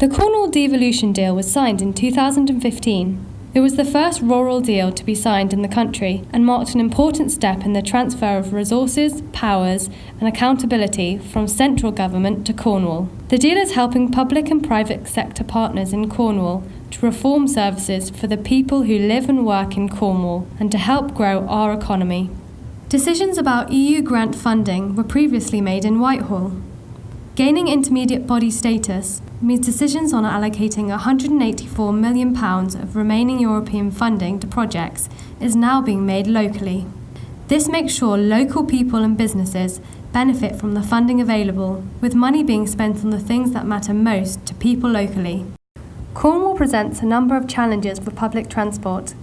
The Cornwall Devolution Deal was signed in 2015. It was the first rural deal to be signed in the country and marked an important step in the transfer of resources, powers and accountability from central government to Cornwall. The deal is helping public and private sector partners in Cornwall to reform services for the people who live and work in Cornwall and to help grow our economy. Decisions about EU grant funding were previously made in Whitehall. Gaining intermediate body status means decisions on allocating £184 million of remaining European funding to projects is now being made locally. This makes sure local people and businesses benefit from the funding available, with money being spent on the things that matter most to people locally. Cornwall presents a number of challenges for public transport.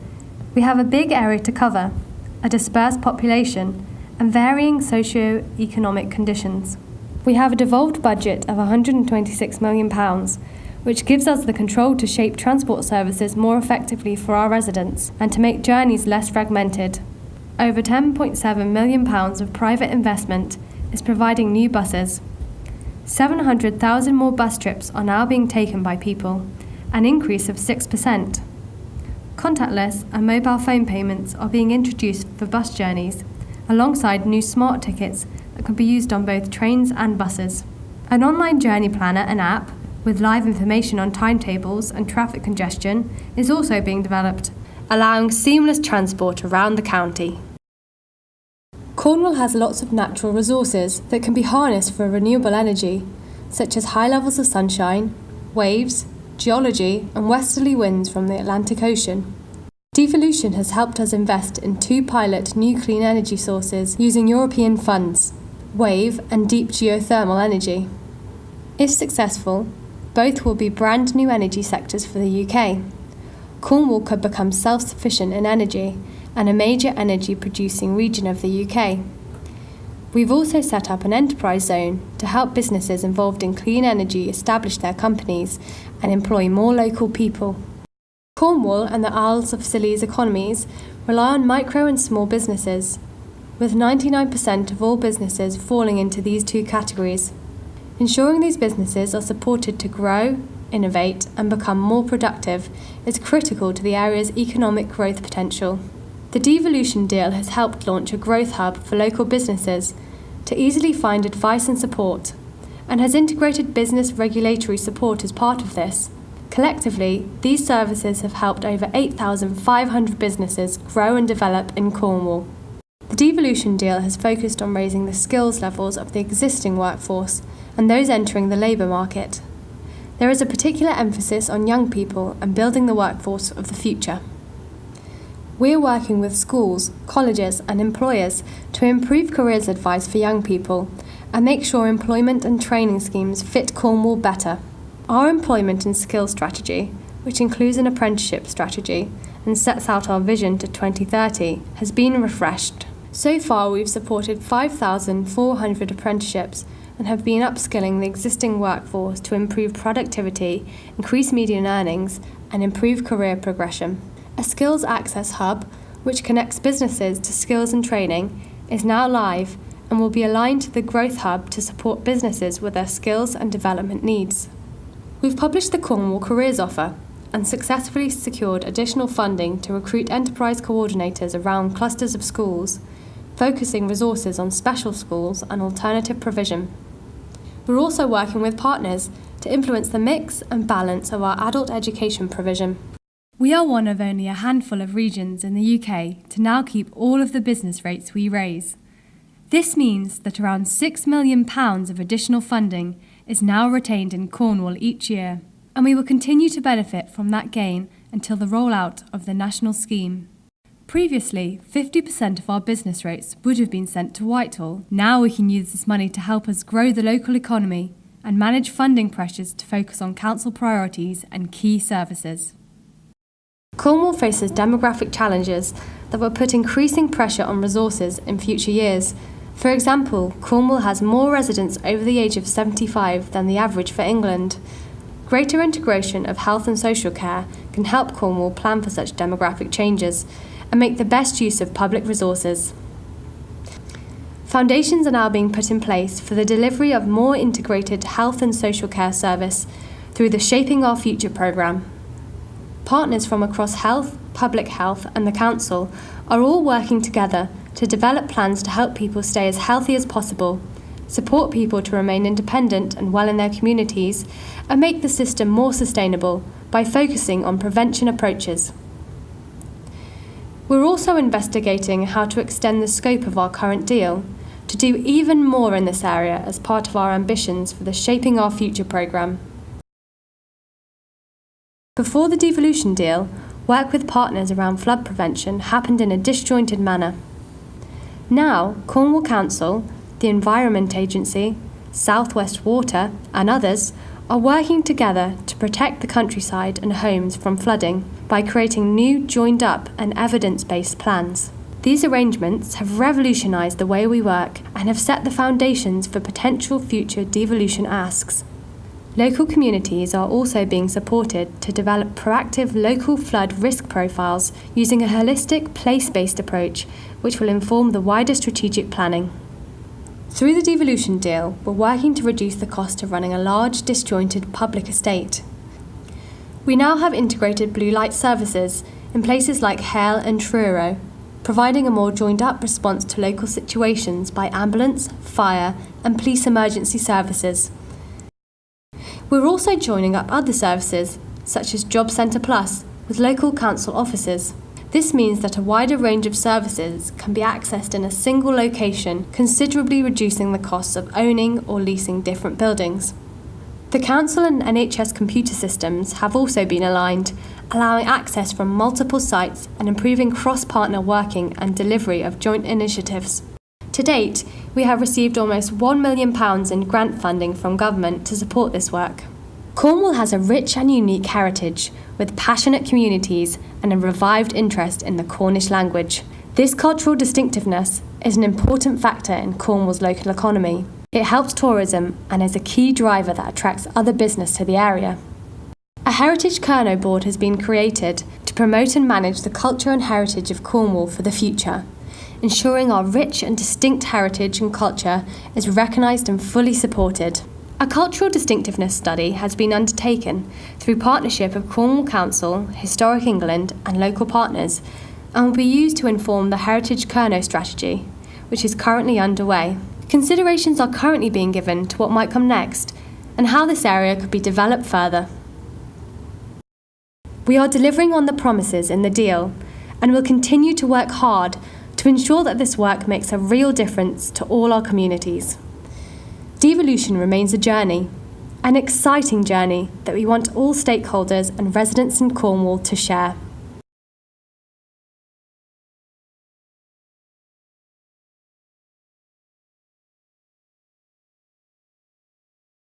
We have a big area to cover, a dispersed population, and varying socio-economic conditions. We have a devolved budget of £126 million, which gives us the control to shape transport services more effectively for our residents and to make journeys less fragmented. Over £10.7 million of private investment is providing new buses. 700,000 more bus trips are now being taken by people, an increase of 6%. Contactless and mobile phone payments are being introduced for bus journeys, alongside new smart tickets that can be used on both trains and buses. An online journey planner and app with live information on timetables and traffic congestion is also being developed, allowing seamless transport around the county. Cornwall has lots of natural resources that can be harnessed for renewable energy, such as high levels of sunshine, waves, geology and westerly winds from the Atlantic Ocean. Devolution has helped us invest in 2 pilot new clean energy sources using European funds, wave and deep geothermal energy. If successful, both will be brand new energy sectors for the UK. Cornwall could become self-sufficient in energy and a major energy producing region of the UK. We've also set up an enterprise zone to help businesses involved in clean energy establish their companies and employ more local people. Cornwall and the Isles of Scilly's economies rely on micro and small businesses, with 99% of all businesses falling into these 2 categories. Ensuring these businesses are supported to grow, innovate and become more productive is critical to the area's economic growth potential. The Devolution Deal has helped launch a growth hub for local businesses to easily find advice and support, and has integrated business regulatory support as part of this. Collectively, these services have helped over 8,500 businesses grow and develop in Cornwall. The Devolution Deal has focused on raising the skills levels of the existing workforce and those entering the labour market. There is a particular emphasis on young people and building the workforce of the future. We're working with schools, colleges and employers to improve careers advice for young people and make sure employment and training schemes fit Cornwall better. Our employment and skills strategy, which includes an apprenticeship strategy and sets out our vision to 2030, has been refreshed. So far, we've supported 5,400 apprenticeships and have been upskilling the existing workforce to improve productivity, increase median earnings, and improve career progression. A skills access hub, which connects businesses to skills and training, is now live and will be aligned to the growth hub to support businesses with their skills and development needs. We've published the Cornwall Careers Offer and successfully secured additional funding to recruit enterprise coordinators around clusters of schools, focusing resources on special schools and alternative provision. We're also working with partners to influence the mix and balance of our adult education provision. We are one of only a handful of regions in the UK to now keep all of the business rates we raise. This means that around £6 million of additional funding is now retained in Cornwall each year, and we will continue to benefit from that gain until the rollout of the national scheme. Previously, 50% of our business rates would have been sent to Whitehall. Now we can use this money to help us grow the local economy and manage funding pressures to focus on council priorities and key services. Cornwall faces demographic challenges that will put increasing pressure on resources in future years. For example, Cornwall has more residents over the age of 75 than the average for England. Greater integration of health and social care can help Cornwall plan for such demographic changes and make the best use of public resources. Foundations are now being put in place for the delivery of more integrated health and social care service through the Shaping Our Future programme. Partners from across health, public health and the council are all working together to develop plans to help people stay as healthy as possible, support people to remain independent and well in their communities, and make the system more sustainable by focusing on prevention approaches. We're also investigating how to extend the scope of our current deal to do even more in this area as part of our ambitions for the Shaping Our Future programme. Before the devolution deal, work with partners around flood prevention happened in a disjointed manner. Now, Cornwall Council, the Environment Agency, South West Water and others are working together to protect the countryside and homes from flooding by creating new joined-up and evidence-based plans. These arrangements have revolutionised the way we work and have set the foundations for potential future devolution asks. Local communities are also being supported to develop proactive local flood risk profiles using a holistic, place-based approach which will inform the wider strategic planning. Through the devolution deal, we're working to reduce the cost of running a large, disjointed public estate. We now have integrated blue light services in places like Hale and Truro, providing a more joined-up response to local situations by ambulance, fire and police emergency services. We're also joining up other services, such as Job Centre Plus, with local council offices. This means that a wider range of services can be accessed in a single location, considerably reducing the costs of owning or leasing different buildings. The council and NHS computer systems have also been aligned, allowing access from multiple sites and improving cross-partner working and delivery of joint initiatives. To date, we have received almost £1 million in grant funding from government to support this work. Cornwall has a rich and unique heritage, with passionate communities and a revived interest in the Cornish language. This cultural distinctiveness is an important factor in Cornwall's local economy. It helps tourism and is a key driver that attracts other business to the area. A Heritage Kerno Board has been created to promote and manage the culture and heritage of Cornwall for the future, ensuring our rich and distinct heritage and culture is recognised and fully supported. A cultural distinctiveness study has been undertaken through partnership of Cornwall Council, Historic England and local partners and will be used to inform the Heritage Kerno strategy, which is currently underway. Considerations are currently being given to what might come next and how this area could be developed further. We are delivering on the promises in the deal and will continue to work hard to ensure that this work makes a real difference to all our communities. Devolution remains a journey, an exciting journey that we want all stakeholders and residents in Cornwall to share.